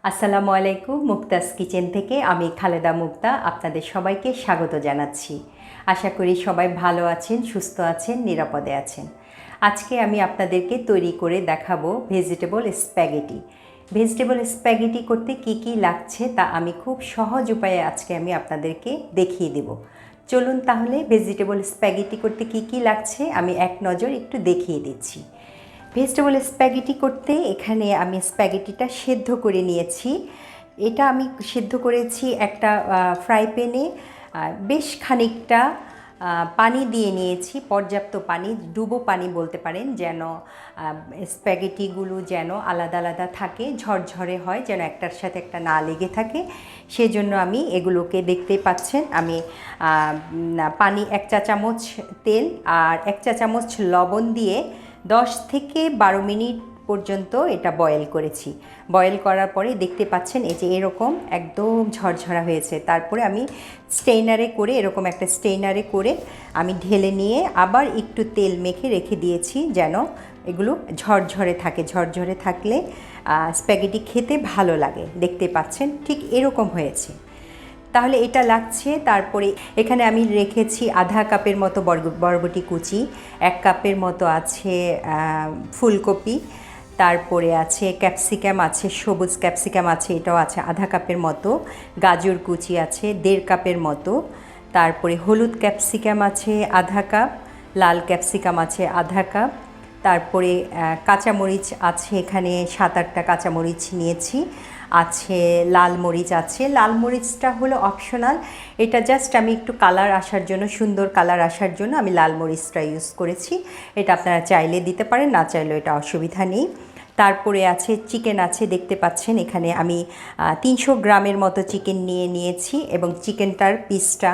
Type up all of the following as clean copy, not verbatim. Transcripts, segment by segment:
আসসালামু আলাইকুম। মুক্তাস কিচেন থেকে আমি খালেদা মুক্তা আপনাদের সবাইকে স্বাগত জানাচ্ছি। আশা করি সবাই ভালো আছেন, সুস্থ আছেন, নিরাপদে আছেন। আজকে আমি আপনাদেরকে তৈরি করে দেখাবো ভেজিটেবল স্প্যাগেটি। ভেজিটেবল স্প্যাগেটি করতে কি কি লাগছে তা আমি খুব সহজ উপায়ে আজকে আমি আপনাদেরকে দেখিয়ে দেব। চলুন তাহলে ভেজিটেবল স্প্যাগেটি করতে কি কি লাগছে আমি এক নজর একটু দেখিয়ে দিচ্ছি। ভেজিটেবল স্প্যাগেটি করতে এখানে আমি স্প্যাগেটিটা সেদ্ধ করে নিয়েছি। এটা আমি সেদ্ধ করেছি একটা ফ্রাই প্যানে। বেশ খানিকটা পানি দিয়ে নিয়েছি, পর্যাপ্ত পানি, ডুবো পানি বলতে পারেন, যেন স্প্যাগেটিগুলো যেন আলাদা আলাদা থাকে, ঝরঝরে হয়, যেন একটার সাথে একটা না লেগে থাকে। সেজন্য আমি এগুলোকে দেখতেই পাচ্ছেন, আমি পানি 1 চা চামচ তেল আর 1 চা চামচ লবণ দিয়ে 10 থেকে 12 মিনিট পর্যন্ত এটা বয়েল করেছি। বয়েল করার পরে দেখতে পাচ্ছেন এই যে এরকম একদম ঝরঝরা হয়েছে। তারপরে আমি স্টেইনারে করে, এরকম একটা স্টেইনারে করে আমি ঢেলে নিয়ে আবার একটু তেল মেখে রেখে দিয়েছি, যেন এগুলো ঝরঝরে থাকে। ঝরঝরে থাকলে স্প্যাগেটি খেতে ভালো লাগে। দেখতে পাচ্ছেন ঠিক এরকম হয়েছে। তাহলে এটা লাগছে। তারপরে এখানে আমি রেখেছি আধা কাপের মতো বরবটি কুচি, 1 কাপের মতো আছে ফুলকপি, তারপরে আছে ক্যাপসিকাম আছে, সবুজ ক্যাপসিকাম আছে, এটাও আছে আধা কাপের মতো, গাজর কুচি আছে 1.5 কাপের মতো, তারপরে হলুদ ক্যাপসিকাম আছে আধা কাপ, লাল ক্যাপসিকাম আছে আধা কাপ, তারপরে কাঁচামরিচ আছে এখানে 7-8টা কাঁচামরিচ নিয়েছি, আছে লাল মরিচ আছে। লাল মরিচটা হলো অপশনাল, এটা জাস্ট আমি একটু কালার আসার জন্য, সুন্দর কালার আসার জন্য আমি লাল মরিচটা ইউজ করেছি। এটা আপনারা চাইলে দিতে পারেন, না চাইলেও এটা অসুবিধা নেই। তারপরে আছে চিকেন আছে, দেখতে পাচ্ছেন এখানে আমি 300 গ্রামের মতো চিকেন নিয়েছি, এবং চিকেনটার পিসটা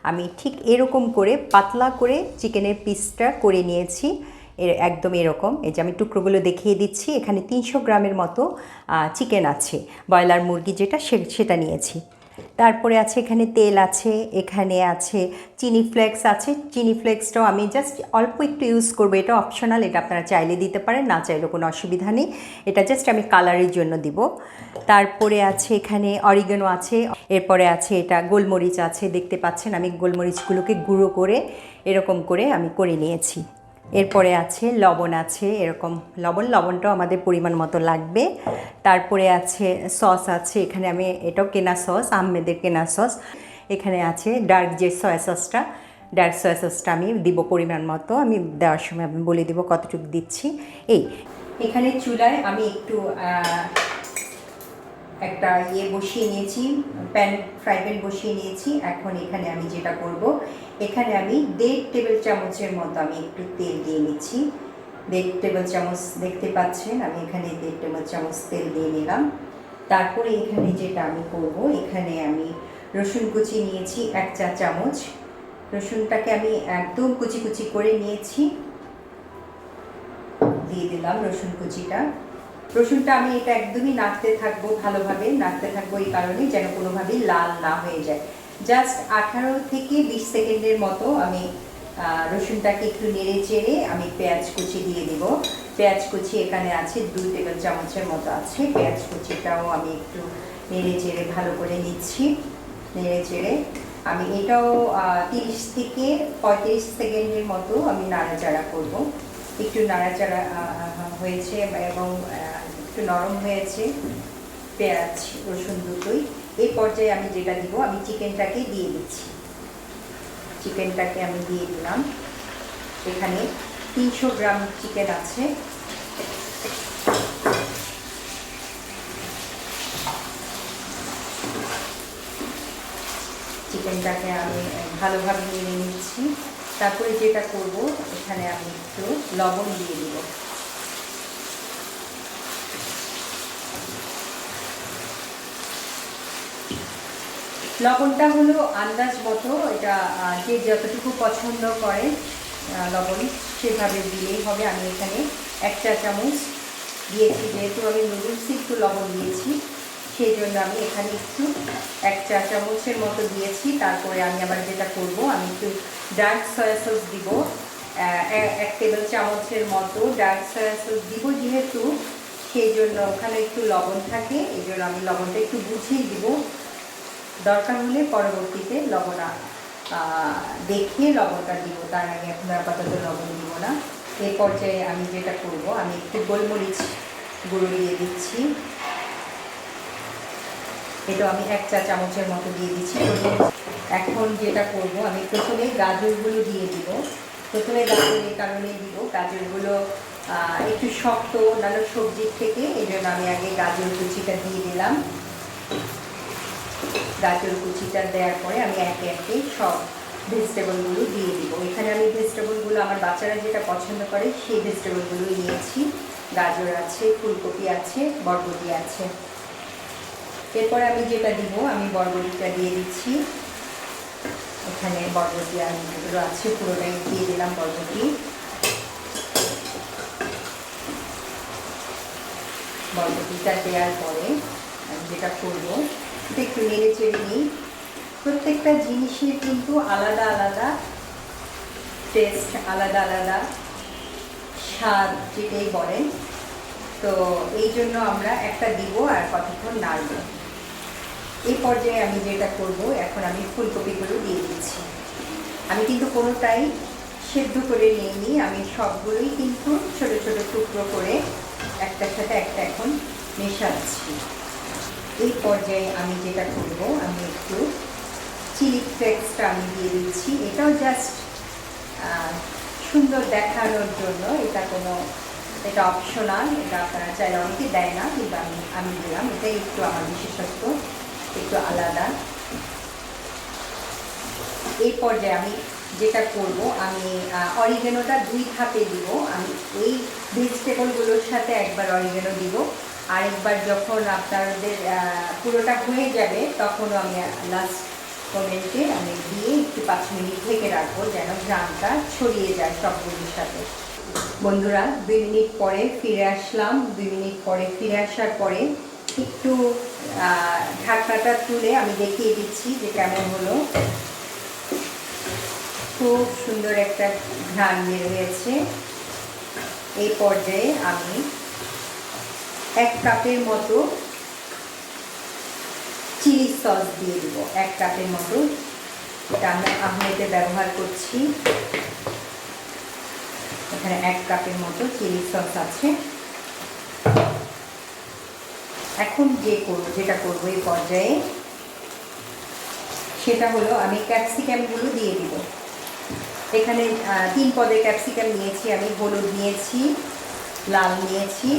আমি ঠিক এরকম করে পাতলা করে চিকেনের পিসটা করে নিয়েছি। একদম এরকম, এই যে আমি টুকরোগুলো দেখিয়ে দিচ্ছি। এখানে 300 গ্রামের মতো চিকেন আছে, ব্রয়লার মুরগি যেটা, সেটা নিয়েছি। তারপরে আছে এখানে তেল আছে, এখানে আছে চিনি ফ্লেক্স আছে। চিনি ফ্লেক্সটাও আমি জাস্ট অল্প একটু ইউজ করবো, এটা অপশনাল, এটা আপনারা চাইলে দিতে পারেন, না চাইলেও কোনো অসুবিধা নেই, এটা জাস্ট আমি কালারের জন্য দিব। তারপরে আছে এখানে অরিগানো আছে, এরপরে আছে এটা গোলমরিচ আছে, দেখতে পাচ্ছেন আমি গোলমরিচগুলোকে গুঁড়ো করে এরকম করে আমি করে নিয়েছি। এরপরে আছে লবণ আছে, এরকম লবণটাও আমাদের পরিমাণ মতো লাগবে। তারপরে আছে সস আছে, এখানে আমি এটাও কেনা সস, আহমেদের কেনা সস। এখানে আছে ডার্ক সয়া সসটা আমি দিব পরিমাণ মতো, আমি দেওয়ার সময় আমি বলে দিব কতটুকু দিচ্ছি। এখানে চুলায় আমি একটু একটা বসিয়ে নিয়েছি, ফ্রাই প্যান বসিয়ে নিয়েছি। এখন এখানে আমি যেটা করব, এখানে আমি 1.5 টেবিল চামচের মতো আমি একটু তেল দিয়ে নিচ্ছি। 1.5 টেবিল চামচ দেখতে পাচ্ছেন, আমি এখানে 1.5 টেবিল চামচ তেল দিয়ে নিলাম। তারপরে এখানে যেটা আমি করব, এখানে আমি রসুন কুচি নিয়েছি 1 চা চামচ। রসুনটাকে আমি একদম কুচি কুচি করে নিয়েছি, দিয়ে দিলাম রসুন কুচিটা। রসুনটা আমি এটা একদমই নাড়তে থাকবো, ভালোভাবে নাড়তে থাকবো, এই কারণে যেন কোনোভাবেই লাল না হয়ে যায়। জাস্ট 18 থেকে 20 সেকেন্ডের মতো আমি রসুনটাকে একটু নেড়ে চেড়ে আমি পেঁয়াজ কুচি দিয়ে দিব। পেঁয়াজ কুচি এখানে আছে 2 টেবিল চামচের মতো আছে। পেঁয়াজ কুচিটাও আমি একটু নেড়ে চেড়ে ভালো করে নিচ্ছি। নেড়ে চেড়ে আমি এটাও 30 থেকে 35 সেকেন্ডের মতো আমি নাড়াচাড়া করব। একটু নাড়াচাড়া হয়েছে এবং একটু নরম হয়েছে পেঁয়াজ রসুন দুটোই। এই পর্যায়ে আমি যেটা দিব, আমি চিকেনটাকে দিয়ে দিচ্ছি। চিকেনটাকে আমি দিয়ে দিলাম। এখানে 300 গ্রাম চিকেন আছে। চিকেনটাকে আমি ভালোভাবে নেড়ে নিচ্ছি। তারপরে যেটা করব, এখানে আমি একটু লবণ দিয়ে দিব। লবণটা হলো আন্দাজ মতো, এটা যে যতটুকু পছন্দ করে লবণ সেভাবে দিলেই হবে। আমি এখানে 1 চা চামচ দিয়েছি, যেহেতু আমি নুডলসে একটু লবণ দিয়েছি সেই জন্য আমি এখানে একটু 1 চা চামচের মতো দিয়েছি। তারপরে আমি আবার যেটা করব, আমি একটু ডার্ক সয়া সস দিব, 1 টেবিল চামচের মতো ডার্ক সয়া সস দিব। যেহেতু সেই জন্য ওখানে একটু লবণ থাকে, এই জন্য আমি লবণটা একটু বুঝিয়ে দিব। দরকার হলে পরবর্তীতে লবণ দেখে লবণটা দিব, তার আগে এখন আপাতত লবণ দিব না। এই পর্যায়ে আমি যেটা করব, আমি একটু গোলমরিচ গুঁড়ো দিয়ে দিচ্ছি। এটা আমি 1 চা চামচের মতো দিয়ে দিচ্ছি। এখন যেটা করব, আমি প্রথমে গাজরগুলো দিয়ে দিব। প্রথমে গাজর এই কারণেই দিব, গাজরগুলো একটু শক্ত অন্যান্য সবজির থেকে, এই জন্য আমি আগে গাজর কুচিটা দিয়ে দিলাম। গাজর কুচিটা দেওয়ার পরে আমি একে একে সব ভেজিটেবলগুলো দিয়ে দিব। এখানে আমি ভেজিটেবলগুলো আমার বাচ্চারা যেটা পছন্দ করে সেই ভেজিটেবলগুলোই নিয়েছি। গাজর আছে, ফুলকপি আছে, বরবটি আছে। এরপরে আমি যেটা দিব, আমি বরবটিটা দিয়ে দিচ্ছি। এখানে বরবটি আমি যেগুলো আছে পুরোটাই দিয়ে দিলাম বরবটি। বরবটিটা দেওয়ার পরে আমি যেটা করবো, এটা একটু নেড়ে চেড়ে নিই। প্রত্যেকটা জিনিসের কিন্তু আলাদা আলাদা টেস্ট, আলাদা আলাদা স্বাদ যেটাই বলেন। তো এই জন্য আমরা একটা দিব আর কতক্ষণ নাড়ব। এই পর্যায়ে আমি যেটা করব, এখন আমি ফুলকপিগুলো দিয়ে দিচ্ছি। আমি কিন্তু কোনোটাই সেদ্ধ করে নিইনি, আমি সবগুলোই কিন্তু ছোট ছোট টুকরো করে একটার সাথে একটা এখন মেশাচ্ছি। এই পর্যায়ে আমি যেটা করব, আমি একটু চিলি ফ্লেক্সটা আমি দিয়ে দিচ্ছি। এটাও জাস্ট সুন্দর দেখানোর জন্য, এটা অপশনাল, এটা আপনারা চাইলে অনেকে দেয় না, কিন্তু আমি দিলাম। এটাই একটু আমার বিশেষত্ব, একটু আলাদা। এই পর্যায়ে আমি যেটা করব, আমি অরিগেনোটা 2 ধাপে দিব। আমি এই ভেজিটেবলগুলোর সাথে একবার অরিগেনো দিব, আরেকবার যখন আপনাদের পুরোটা হয়ে যাবে তখনও আমি লাস্ট মোমেন্টে আমি দিয়ে একটু 5 মিনিট ঢেকে রাখবো, যেন ঘ্রাণটা ছড়িয়ে যায় সবগুলোর সাথে। বন্ধুরা, 2 মিনিট পরে ফিরে আসলাম। 2 মিনিট পরে ফিরে আসার পরে একটু ঢাকনাটা তুলে আমি দেখিয়ে দিচ্ছি যে কেমন হলো। খুব সুন্দর একটা ঘ্রাণ বের হয়েছে। এই পর্যায়ে আমি 1 কাপের মতো চিলি সস দিয়ে দিব। 1 কাপের মতো, এটা আমি এতে ব্যবহার করছি। এখানে 1 কাপের মতো চিলি সস আছে। এখন যেটা করব এই পর্যায়ে, সেটা হলো আমি ক্যাপসিকামগুলো দিয়ে দিব। এখানে 3 পদের ক্যাপসিকাম নিয়েছি আমি, হলুদ নিয়েছি, লাল নিয়েছি।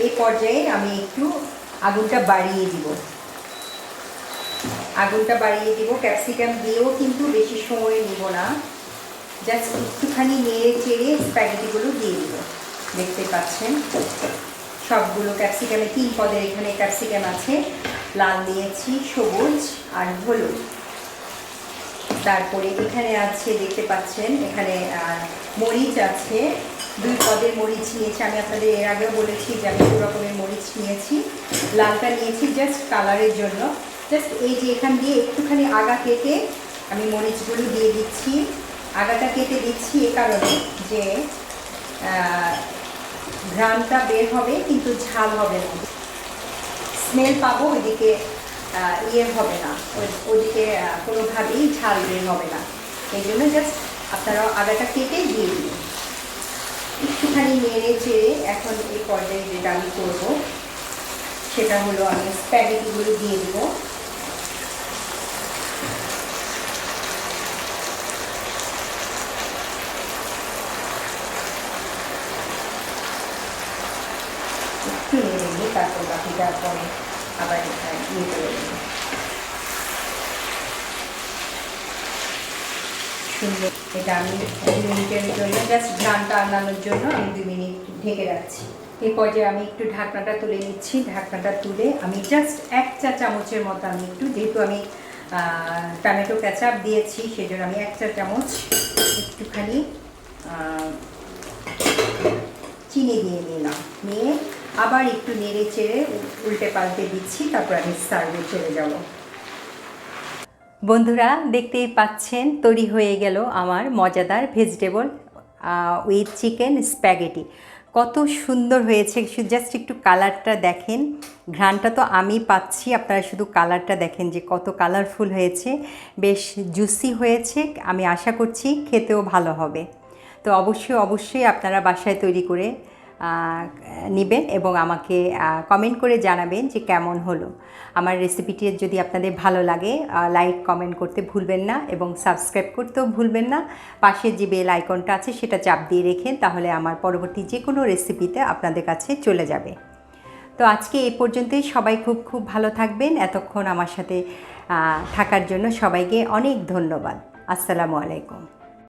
এই পর্যায়ে আমি একটু আগুনটা বাড়িয়ে দিব। ক্যাপসিকাম দিয়েও কিন্তু বেশি সময় নিব না, জাস্ট একটুখানি নেড়ে চেড়ে স্প্যাগেটিগুলো দিয়ে দিব। দেখতে পাচ্ছেন সবগুলো ক্যাপসিকামে 3 পদের এখানে ক্যাপসিকাম আছে। লাল নিয়েছি, সবুজ আর হলুদ। তারপরে এখানে আছে, দেখতে পাচ্ছেন এখানে মরিচ আছে, 2 পদের মরিচ নিয়েছি। আমি আপনাদের এর আগেও বলেছি যে আমি 2 রকমের মরিচ নিয়েছি। লালটা নিয়েছি জাস্ট কালারের জন্য। জাস্ট এই যে এখান দিয়ে একটুখানি আগা কেটে আমি মরিচগুলো দিয়ে দিচ্ছি। আগাটা কেটে দিচ্ছি এ কারণে যে ঘ্রাণটা বের হবে কিন্তু ঝাল হবে না, স্মেল পাবো, ওইদিকে হবে না, ওদিকে কোনোভাবেই ঝাল বের হবে না। এই জন্য জাস্ট আপনারা আগাটা কেটে দিয়ে দিন। একটুখানি নেড়ে চেড়ে এখন এই পর্যায়ে যেটা আমি করব, সেটা হলো আমি স্প্যাগেটিগুলো দিয়ে দেবো। একটু নেড়ে নিই, তারপর বাকিটা পরে আবার ইয়ে করে দেবো। সুন্দর, এটা আমি 2 মিনিটের জন্য জাস্ট ঘ্রাণটা আনানোর জন্য আমি 2 মিনিট ঢেকে রাখছি। এই পর্যায়ে আমি একটু ঢাকনাটা তুলে নিচ্ছি। ঢাকনাটা তুলে আমি জাস্ট 1 চা চামচের মতো আমি একটু, যেহেতু আমি টমেটো কেচাপ দিয়েছি সেজন্য আমি 1 চা চামচ একটুখানি চিনি দিয়ে নিলাম। নিয়ে আবার একটু নেড়ে চেড়ে উল্টে পাল্টে দিচ্ছি, তারপর আমি সার্ভে চলে যাব। বন্ধুরা, দেখতেই পাচ্ছেন তৈরি হয়ে গেল আমার মজাদার ভেজিটেবল উইথ চিকেন স্প্যাগেটি। কত সুন্দর হয়েছে, জাস্ট একটু কালারটা দেখেন, ঘ্রাণটা তো আমি পাচ্ছি, আপনারা শুধু কালারটা দেখেন যে কত কালারফুল হয়েছে, বেশ জুসি হয়েছে। আমি আশা করছি খেতেও ভালো হবে। তো অবশ্যই আপনারা বাসায় তৈরি করে নেবেন এবং আমাকে কমেন্ট করে জানাবেন যে কেমন হলো। আমার রেসিপিটি যদি আপনাদের ভালো লাগে লাইক কমেন্ট করতে ভুলবেন না এবং সাবস্ক্রাইব করতেও ভুলবেন না। পাশে যে বেল আইকনটা আছে সেটা চাপ দিয়ে রেখেন, তাহলে আমার পরবর্তী যে কোনো রেসিপিতে আপনাদের কাছে চলে যাবে। তো আজকে এই পর্যন্তই। সবাই খুব ভালো থাকবেন। এতক্ষণ আমার সাথে থাকার জন্য সবাইকে অনেক ধন্যবাদ। আসসালামু আলাইকুম।